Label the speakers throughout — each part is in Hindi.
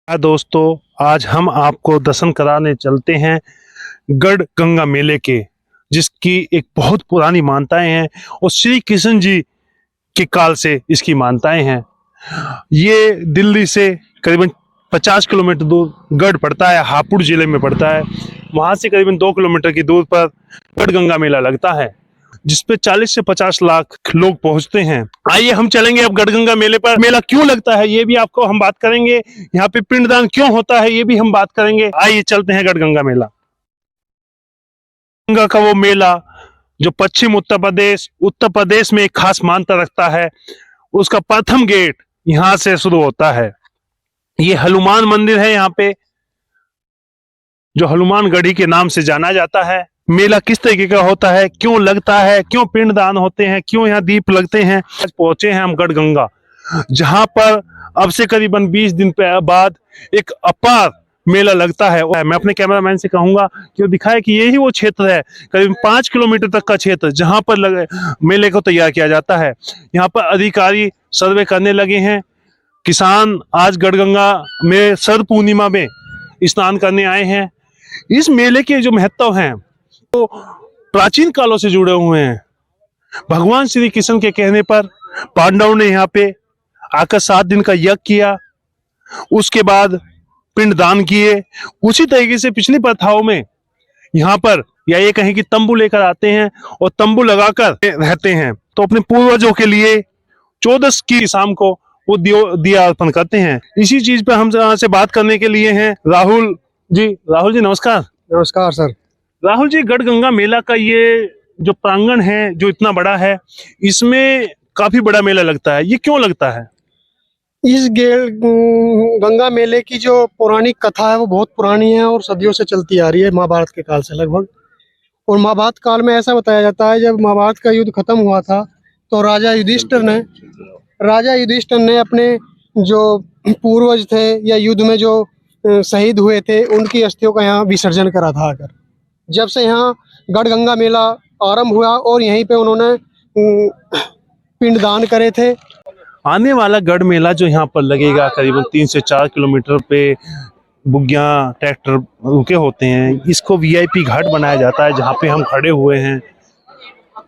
Speaker 1: दोस्तों, आज हम आपको दर्शन कराने चलते हैं गढ़ गंगा मेले के, जिसकी एक बहुत पुरानी मान्यताएं हैं और श्री कृष्ण जी के काल से इसकी मान्यताएं हैं। ये दिल्ली से करीबन 50 किलोमीटर दूर गढ़ पड़ता है, हापुड़ जिले में पड़ता है। वहां से करीबन 2 किलोमीटर की दूर पर गढ़ गंगा मेला लगता है, जिसपे 40 से 50 लाख लोग पहुंचते हैं। आइए हम चलेंगे अब गढ़गंगा मेले पर। मेला क्यों लगता है ये भी आपको हम बात करेंगे, यहाँ पे पिंडदान क्यों होता है ये भी हम बात करेंगे। आइए चलते हैं गढ़गंगा मेला। गंगा का वो मेला जो पश्चिम उत्तर प्रदेश में एक खास मान्यता रखता है, उसका प्रथम गेट यहाँ से शुरू होता है। ये हनुमान मंदिर है यहाँ पे, जो हनुमान गढ़ी के नाम से जाना जाता है। मेला किस तरीके का होता है, क्यों लगता है, क्यों पिंडदान होते हैं, क्यों यहाँ दीप लगते हैं। आज पहुंचे हैं हम गढ़गंगा, जहां पर अब से करीबन 20 दिन बाद एक अपार मेला लगता है। मैं अपने कैमरामैन से कहूंगा कि वो दिखाए कि यही वो क्षेत्र है, करीब 5 किलोमीटर तक का क्षेत्र, जहां पर मेले को तैयार किया जाता है। यहाँ पर अधिकारी सर्वे करने लगे हैं। किसान आज गढ़गंगा में शरद पूर्णिमा में स्नान करने आए हैं। इस मेले के जो महत्व हैं तो प्राचीन कालों से जुड़े हुए हैं। भगवान श्री कृष्ण के कहने पर पांडवों ने यहाँ पे आकर 7 दिन का यज्ञ किया, उसके बाद पिंडदान किए। उसी तरीके से पिछली प्रथाओं में यहाँ पर या ये कहें कि तंबू लेकर आते हैं और तंबू लगाकर रहते हैं। तो अपने पूर्वजों के लिए 14 की शाम को वो दिया अर्पण करते हैं। इसी चीज पे हम से बात करने के लिए हैं राहुल जी। राहुल जी नमस्कार।
Speaker 2: नमस्कार सर।
Speaker 1: राहुल जी, गढ़गंगा मेला का ये जो प्रांगण है, जो इतना बड़ा है, इसमें काफी बड़ा मेला लगता है, ये क्यों लगता है?
Speaker 2: इस गंगा मेले की जो पौराणिक कथा है वो बहुत पुरानी है और सदियों से चलती आ रही है, महाभारत के काल से लगभग। और महाभारत काल में ऐसा बताया जाता है, जब महाभारत का युद्ध खत्म हुआ था तो राजा युधिष्ठिर ने अपने जो पूर्वज थे या युद्ध में जो शहीद हुए थे, उनकी अस्थियों का यहाँ विसर्जन करा था आकर। जब से यहाँ गढ़गंगा मेला आरंभ हुआ और यहीं पे उन्होंने पिंडदान करे थे।
Speaker 1: आने वाला गढ़ मेला जो यहाँ पर लगेगा करीबन 3 से 4 किलोमीटर पे बुग्या ट्रैक्टर रुके होते हैं, इसको वीआईपी घाट बनाया जाता है, जहाँ पे हम खड़े हुए हैं।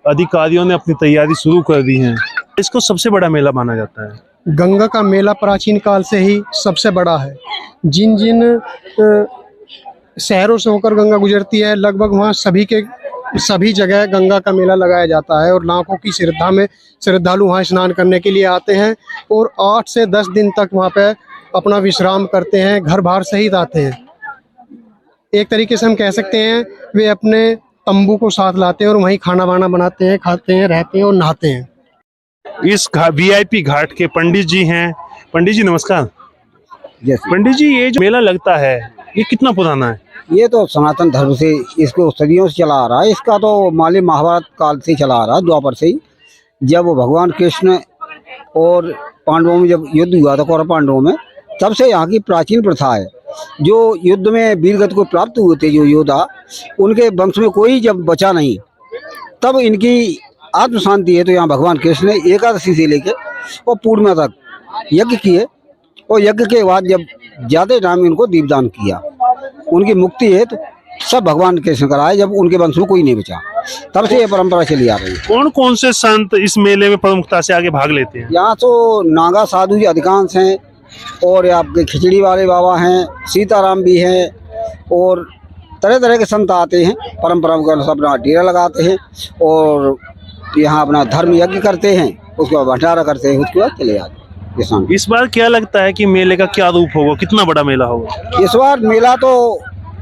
Speaker 1: अधिकारियों ने अपनी तैयारी शुरू कर दी है। इसको सबसे बड़ा मेला माना जाता है।
Speaker 2: गंगा का मेला प्राचीन काल से ही सबसे बड़ा है। जिन जिन शहरों से होकर गंगा गुजरती है, लगभग वहाँ सभी जगह गंगा का मेला लगाया जाता है और लाखों की श्रद्धा में श्रद्धालु वहाँ स्नान करने के लिए आते हैं और 8 से 10 दिन तक वहाँ पे अपना विश्राम करते हैं, घर बाहर सहित आते हैं। एक तरीके से हम कह सकते हैं वे अपने तंबू को साथ लाते हैं और वहीं खाना वाना बनाते हैं, खाते हैं, रहते हैं और नहाते हैं।
Speaker 1: इस वीआईपी घाट के पंडित जी हैं। पंडित जी नमस्कार। पंडित जी, ये जो मेला लगता है ये कितना पुराना है?
Speaker 3: ये तो सनातन धर्म से इसको सदियों से चला आ रहा है। इसका तो माली महाभारत काल से चला आ रहा है, द्वापर से ही। जब भगवान कृष्ण और पांडवों में जब युद्ध हुआ था, कौरव पांडवों में, तब से यहाँ की प्राचीन प्रथा है। जो युद्ध में वीरगति को प्राप्त हुए थे जो योद्धा, उनके वंश में कोई जब बचा नहीं, तब इनकी आत्म शांति है। तो यहाँ भगवान कृष्ण ने एकादशी से लेकर और पूर्णिमा तक यज्ञ किए और यज्ञ के बाद जब ज्यादा टाइम इनको दीपदान किया, उनकी मुक्ति है तो सब भगवान कृष्ण कराए, जब उनके वंश में कोई नहीं बचा। तब से ये परंपरा चली आ रही है।
Speaker 1: कौन कौन से संत इस मेले में प्रमुखता से आगे भाग लेते हैं?
Speaker 3: यहाँ तो नागा साधु जी अधिकांश हैं और आपके खिचड़ी वाले बाबा हैं, सीताराम भी हैं और तरह तरह के संत आते हैं। परंपरा के अनुसार अपना डेरा लगाते हैं और यहाँ अपना धर्म यज्ञ करते हैं, उसके बाद भंडारा करते हैं, उसके बाद चले जाते हैं।
Speaker 1: इस बार क्या लगता है कि मेले का क्या रूप होगा, कितना बड़ा मेला होगा?
Speaker 3: इस बार मेला तो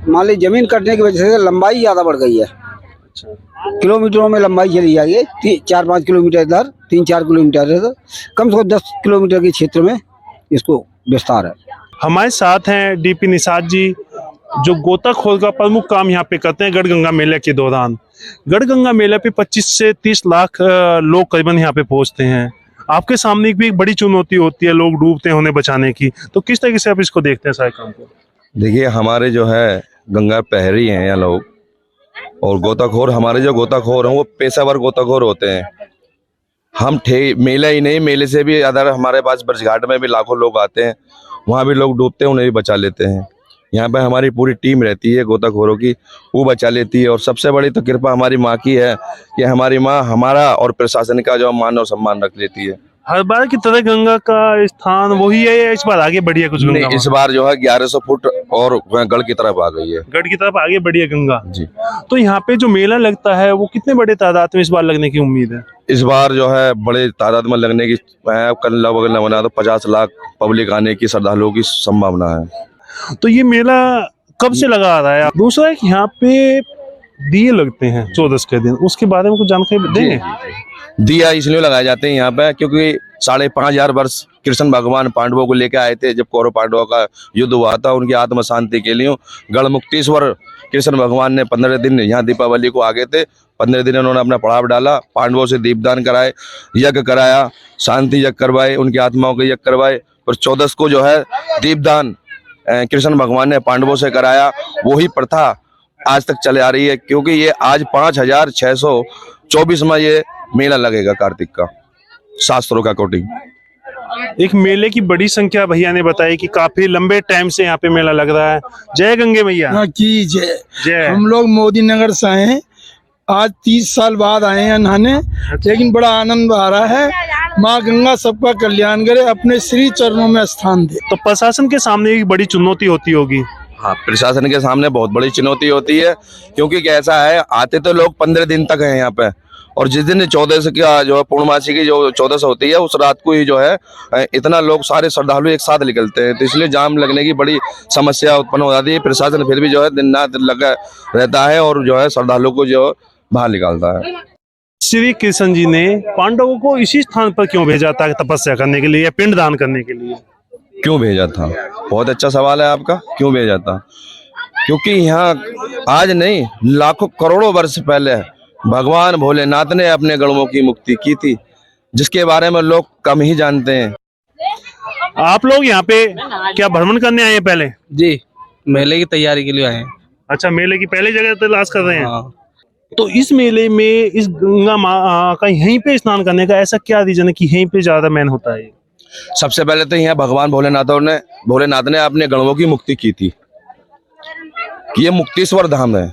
Speaker 3: मान ली जमीन कटने की वजह से लंबाई ज्यादा बढ़ गई है।
Speaker 1: अच्छा।
Speaker 3: किलोमीटरों में लंबाई चली जा रही है, 4-5 किलोमीटर इधर, 3-4 किलोमीटर इधर, कम से कम 10 किलोमीटर के क्षेत्र में इसको विस्तार है।
Speaker 1: हमारे साथ हैं डीपी निषाद जी, जो गोताखोर का प्रमुख काम यहाँ पे करते हैं गढ़गंगा मेले के दौरान। गढ़गंगा मेले पे 25 से 30 लाख लोग करीबन यहाँ पे पहुँचते हैं। आपके सामने भी एक बड़ी चुनौती होती है लोग डूबते हैं उन्हें बचाने की, तो किस तरीके से आप इसको देखते हैं सारे काम को?
Speaker 4: देखिए, हमारे जो है गंगा पहरी हैं यहाँ लोग, और गोताखोर, हमारे जो गोताखोर हैं वो पेशेवर गोताखोर होते हैं। हम मेला ही नहीं, मेले से भी अदर हमारे पास ब्रजघाट में भी लाखों लोग आते हैं वहाँ भी लोग डूबते हैं, उन्हें भी बचा लेते हैं। यहाँ पे हमारी पूरी टीम रहती है गोताखोरों की, वो बचा लेती है। और सबसे बड़ी तो कृपा हमारी माँ की है कि हमारी माँ हमारा और प्रशासन का जो मान और सम्मान रख लेती है।
Speaker 1: हर बार की तरह गंगा का स्थान वही है या इस बार आगे बढ़ी है कुछ गंगा?
Speaker 4: नहीं, इस बार जो है 1100 फुट और गढ़ की तरफ आ गई है।
Speaker 1: गढ़ की तरफ आगे बढ़ी है गंगा
Speaker 4: जी।
Speaker 1: तो यहाँ पे जो मेला लगता है वो कितने बड़े तादाद में इस बार लगने की उम्मीद है?
Speaker 4: इस बार जो है बड़े तादाद में लगने की कल लगभग लगभग तो 50 लाख पब्लिक आने की, श्रद्धालुओं की संभावना है।
Speaker 1: तो ये मेला कब से लगा आ रहा है? दूसरा एक यहाँ पे दिए लगते हैं 14 के दिन, उसके बारे में कुछ जानकारी देंगे?
Speaker 4: दिया इसलिए लगाए जाते हैं यहाँ पे क्योंकि 5,500 वर्ष कृष्ण भगवान पांडवों को लेकर आए थे। जब कौरव पांडवों का युद्ध हुआ था, उनकी आत्म शांति के लिए गढ़मुक्तेश्वर कृष्ण भगवान ने 15 दिन यहाँ दीपावली को आगे थे। 15 दिन उन्होंने अपना पड़ाव डाला, पांडवों से दीपदान कराए, यज्ञ कराया, शांति यज्ञ करवाए, उनकी आत्माओं के यज्ञ करवाए। और 14 को जो है दीपदान कृष्ण भगवान ने पांडवों से कराया। वही प्रथा आज तक चले आ रही है क्योंकि ये आज 5,624 में ये मेला लगेगा कार्तिक का, शास्त्रों का अकॉर्डिंग।
Speaker 1: एक मेले की बड़ी संख्या भैया ने बताई कि काफी लंबे टाइम से यहाँ पे मेला लग रहा है। जय गंगे मैया
Speaker 5: की जय।
Speaker 1: जय।
Speaker 5: हम लोग मोदी नगर से आए हैं, आज 30 साल बाद आए हैं नहाने, लेकिन बड़ा आनंद आ रहा है। माँ गंगा सबका कल्याण करे, अपने श्री चरणों में स्थान दे।
Speaker 1: तो प्रशासन के सामने एक बड़ी चुनौती होती होगी।
Speaker 4: हाँ, प्रशासन के सामने बहुत बड़ी चुनौती होती है क्योंकि कैसा है, आते तो लोग 15 दिन तक हैं यहाँ पे, और जिस दिन 14 का जो है पूर्णमासी की जो 14 होती है, उस रात को ही जो है इतना लोग सारे श्रद्धालु एक साथ निकलते हैं, तो इसलिए जाम लगने की बड़ी समस्या उत्पन्न हो जाती है। प्रशासन फिर भी जो है दिन रात लगा रहता है और जो है श्रद्धालु को जो बाहर निकालता है।
Speaker 1: श्री कृष्ण जी ने पांडवों को इसी स्थान पर क्यों भेजा था तपस्या करने के लिए या पिंडदान करने के लिए?
Speaker 4: क्यों भेजा था? बहुत अच्छा सवाल है आपका, क्यों भेजा था? क्योंकि यहाँ आज नहीं, लाखों करोड़ों वर्ष पहले भगवान भोलेनाथ ने अपने गणों की मुक्ति की थी, जिसके बारे में लोग कम ही जानते हैं।
Speaker 1: आप लोग यहाँ पे क्या भ्रमण करने आए हैं पहले?
Speaker 6: जी, मेले की तैयारी के लिए आए हैं।
Speaker 1: अच्छा, मेले की पहली जगह तलाश कर रहे हैं।
Speaker 6: हाँ।
Speaker 1: तो इस मेले में इस गंगा माँ का यहीं पे स्नान करने का ऐसा क्या रीजन है कि यहीं पे ज्यादा मैन होता है?
Speaker 4: सबसे पहले तो यहाँ भगवान भोलेनाथ ने अपने गणों की मुक्ति की थी। ये मुक्तेश्वर धाम है,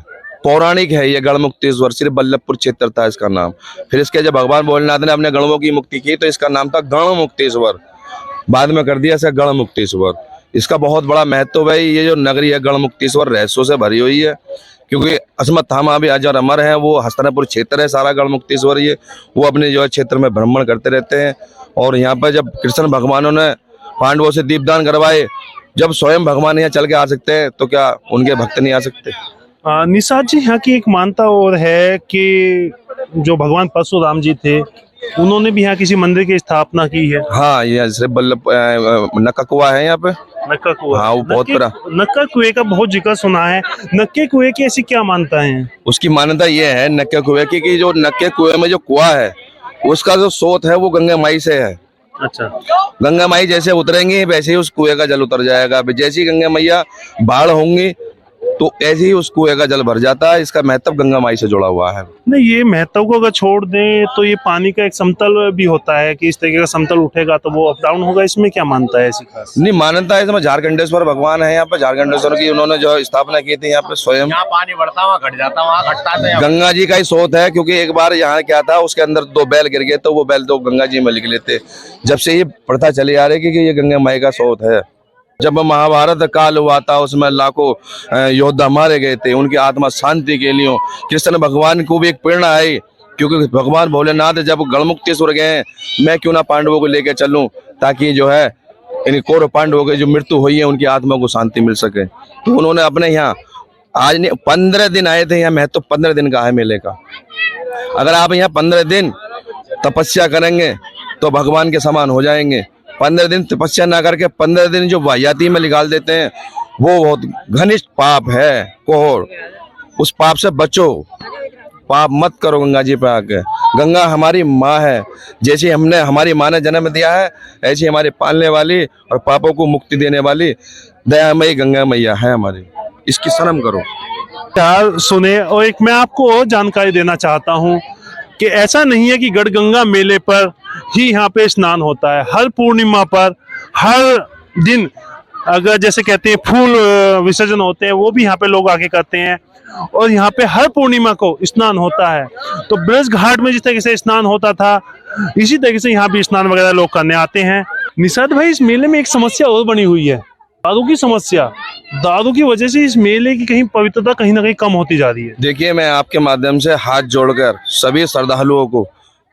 Speaker 4: पौराणिक है ये गढ़ मुक्तेश्वर, श्री बल्लभपुर क्षेत्र था इसका नाम। फिर इसके जब भगवान भोलेनाथ ने अपने गणों की मुक्ति की तो इसका नाम था गण मुक्तेश्वर, बाद में कर दिया इसे गढ़ मुक्तेश्वर। इसका बहुत बड़ा महत्व है। ये जो नगरी है गढ़ मुक्तेश्वर रहस्यों से भरी हुई है क्योंकि अश्वत्थामा भी अजर अमर है, वो हस्तिनापुर क्षेत्र है सारा गढ़ मुक्तेश्वर, ये वो अपने जो है क्षेत्र में भ्रमण करते रहते हैं। और यहाँ पर जब कृष्ण भगवानों ने पांडवों से दीपदान करवाए, जब स्वयं भगवान यहाँ चल के आ सकते हैं तो क्या उनके भक्त नहीं आ सकते?
Speaker 1: निषाद जी, यहाँ की एक मान्यता और है कि जो भगवान परशुराम जी थे उन्होंने भी यहाँ किसी मंदिर की स्थापना की है।
Speaker 4: हाँ, ये जैसे नक्का कुआ है यहाँ पे,
Speaker 1: नक्का कुआ।
Speaker 4: हाँ, वो बहुत बड़ा।
Speaker 1: नक्का कुएं का बहुत जिक्र सुना है, नक्के कुएं की ऐसी क्या मान्यता है?
Speaker 4: उसकी मान्यता ये है नक्के कुएं की कि जो नक्के कुएं में जो कुआ है उसका जो स्रोत है वो गंगा माई से है।
Speaker 1: अच्छा,
Speaker 4: गंगा माई जैसे उतरेंगी वैसे ही उस कुएं का जल उतर जाएगा। जैसे ही गंगा मैया बाढ़ होंगी तो ऐसे ही उस कुएं का जल भर जाता है। इसका महत्व गंगा माई से जुड़ा हुआ है।
Speaker 1: नहीं, ये महत्व को अगर छोड़ दें तो ये पानी का एक समतल भी होता है कि इस तरीके का समतल उठेगा तो वो अप डाउन होगा, इसमें क्या मानता है ऐसी खास?
Speaker 4: नहीं, मान्यता है इसमें झारखंडेश्वर भगवान है यहाँ पे, झारखंडेश्वर की उन्होंने जो स्थापना की थी यहाँ पे स्वयं।
Speaker 7: यहाँ पानी बढ़ता वहाँ घट जाता, वहाँ घटता है।
Speaker 4: गंगा जी का ही स्रोत है क्योंकि एक बार यहाँ क्या था, उसके अंदर 2 बैल गिर गए तो वो बैल तो गंगा जी में निकले थे। जब से ये प्रथा चली आ रही है कि ये गंगा माई का स्रोत है। जब महाभारत काल हुआ था उसमें लाखों योद्धा मारे गए थे, उनकी आत्मा शांति के लिए कृष्ण भगवान को भी एक प्रेरणा आई क्योंकि भगवान भोलेनाथ जब गढ़मुक्तेश्वर गए, मैं क्यों ना पांडवों को लेकर चलूं ताकि जो है इन कौरव पांडवों की जो मृत्यु हुई है उनकी आत्मा को शांति मिल सके। तो उन्होंने अपने यहाँ आज नहीं 15 दिन आए थे। यहाँ महत्व 15 दिन का है मेले का। अगर आप यहाँ 15 दिन तपस्या करेंगे तो भगवान के समान हो जाएंगे। 15 दिन तपस्या ना करके 15 दिन जो वाहियाती में निकाल देते हैं वो बहुत घनिष्ठ पाप है। कोहर, उस पाप से बचो, पाप मत करो गंगा जी पे आके। गंगा हमारी माँ है, जैसे हमने हमारी माँ ने जन्म दिया है ऐसी हमारी पालने वाली और पापों को मुक्ति देने वाली दयामयी गंगा मैया है हमारी। इसकी शर्म करो।
Speaker 1: यार सुने, और एक मैं आपको और जानकारी देना चाहता हूँ कि ऐसा नहीं है कि गढ़गंगा मेले पर ही यहाँ पे स्नान होता है। हर पूर्णिमा पर, हर दिन अगर जैसे कहते हैं फूल विसर्जन होते हैं वो भी यहाँ पे लोग आके करते हैं। और यहाँ पे हर पूर्णिमा को स्नान होता है। तो ब्रज घाट में जिस तरीके से स्नान होता था इसी तरीके से यहाँ भी स्नान वगैरह लोग करने आते हैं। निषाद भाई, इस मेले में एक समस्या और बनी हुई है, दारू की समस्या। दारू की वजह से इस मेले की कहीं पवित्रता कहीं ना कहीं कम होती जा रही है।
Speaker 4: देखिए, मैं आपके माध्यम से हाथ जोड़कर सभी श्रद्धालुओं को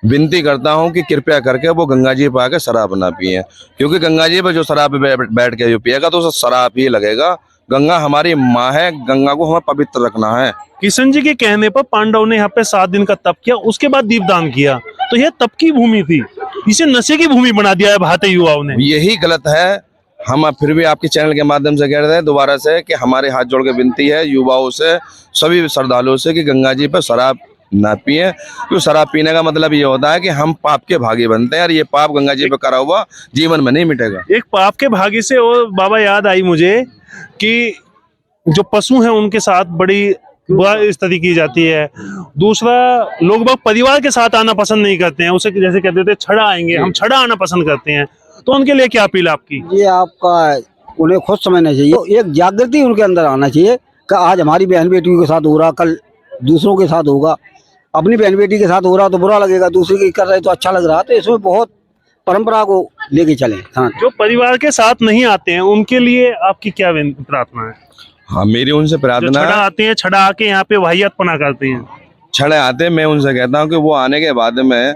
Speaker 4: विनती करता हूं कि कृपया करके वो गंगा जी पे आकर शराब ना पिए, क्योंकि गंगा जी पे जो शराब बैठ के जो पिएगा तो उसे शराब ही लगेगा। गंगा हमारी माँ है, गंगा को हमें पवित्र रखना है।
Speaker 1: किशन जी के कहने पर पांडव ने यहाँ पे 7 दिन का तप किया, उसके बाद दीपदान किया, तो यह तप की भूमि थी, इसे नशे की भूमि बना दिया है भारतीय युवाओं ने।
Speaker 4: यही गलत है। हम अब फिर भी आपके चैनल के माध्यम से कह रहे हैं दोबारा से कि हमारे हाथ जोड़ के विनती है युवाओं से, सभी श्रद्धालुओं से कि गंगा जी पर शराब ना पिए, क्योंकि शराब पीने का मतलब ये होता है कि हम पाप के भागी बनते हैं और ये पाप गंगा जी पे करा हुआ जीवन में नहीं मिटेगा।
Speaker 1: एक पाप के भागी से और बाबा याद आई मुझे कि जो पशु हैं उनके साथ बड़ी बुरा स्थिति की जाती है। दूसरा, लोग बाग परिवार के साथ आना पसंद नहीं करते हैं, उसे जैसे कहते थे छड़ा आएंगे, हम छड़ा आना पसंद करते हैं। तो उनके लिए क्या अपील आपकी?
Speaker 3: ये आपका उन्हें खुद समझना चाहिए, तो एक जागृति उनके अंदर आना चाहिए कि आज हमारी बहन बेटियों के साथ हो रहा, कल दूसरों के साथ होगा। अपनी बहन बेटी के साथ हो रहा तो बुरा लगेगा, दूसरे की कर रहे तो अच्छा लग रहा। तो इसमें बहुत परंपरा को लेके चले। हाँ,
Speaker 1: जो परिवार के साथ नहीं आते हैं उनके लिए आपकी क्या प्रार्थना है?
Speaker 4: हाँ, मेरी उनसे
Speaker 1: जो
Speaker 4: प्रार्थना
Speaker 1: छड़ा
Speaker 4: है,
Speaker 1: आते हैं, छड़ा आके यहाँ पे वाहियात पना करते हैं,
Speaker 4: छड़े आते हैं, मैं उनसे कहता हूँ कि वो आने के बाद में,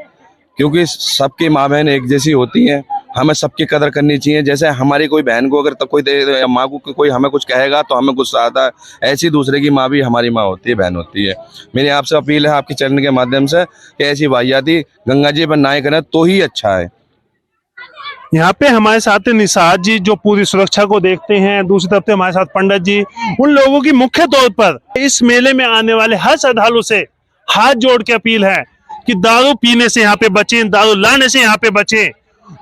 Speaker 4: क्योंकि सबकी माँ बहन एक जैसी होती हैं, हमें सबकी कदर करनी चाहिए। जैसे हमारी कोई बहन को अगर तक कोई माँ को कोई हमें कुछ कहेगा तो हमें गुस्सा आता है, ऐसी दूसरे की माँ भी हमारी माँ होती है, बहन होती है। मेरी आपसे अपील है आपके चैनल के माध्यम से कि ऐसी वाहियाती गंगा जी पर ना करें तो ही अच्छा है।
Speaker 1: यहाँ पे हमारे साथ निषाद जी जो पूरी सुरक्षा को देखते हैं, दूसरी तरफ से हमारे साथ पंडित जी। उन लोगों की मुख्य तौर पर इस मेले में आने वाले हर श्रद्धालु से हाथ जोड़ के अपील है कि दारू पीने से यहाँ पे बचें, दारू लाने से यहाँ पे बचें।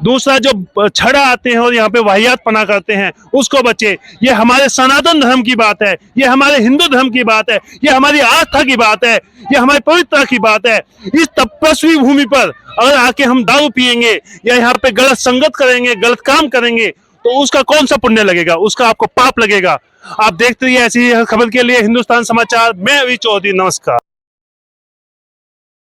Speaker 1: दूसरा, जो छड़ा आते हैं और यहाँ पे वाहियात पना करते हैं उसको बचे। ये हमारे सनातन धर्म की बात है, ये हमारे हिंदू धर्म की बात है, ये हमारी आस्था की बात है, ये हमारी पवित्रता की बात है। इस तपस्वी भूमि पर अगर आके हम दारू पिएंगे या यहाँ पे गलत संगत करेंगे, गलत काम करेंगे तो उसका कौन सा पुण्य लगेगा, उसका आपको पाप लगेगा। आप देखते रहिए ऐसी खबर के लिए हिंदुस्तान समाचार। मैं अभी चौधरी, नमस्कार।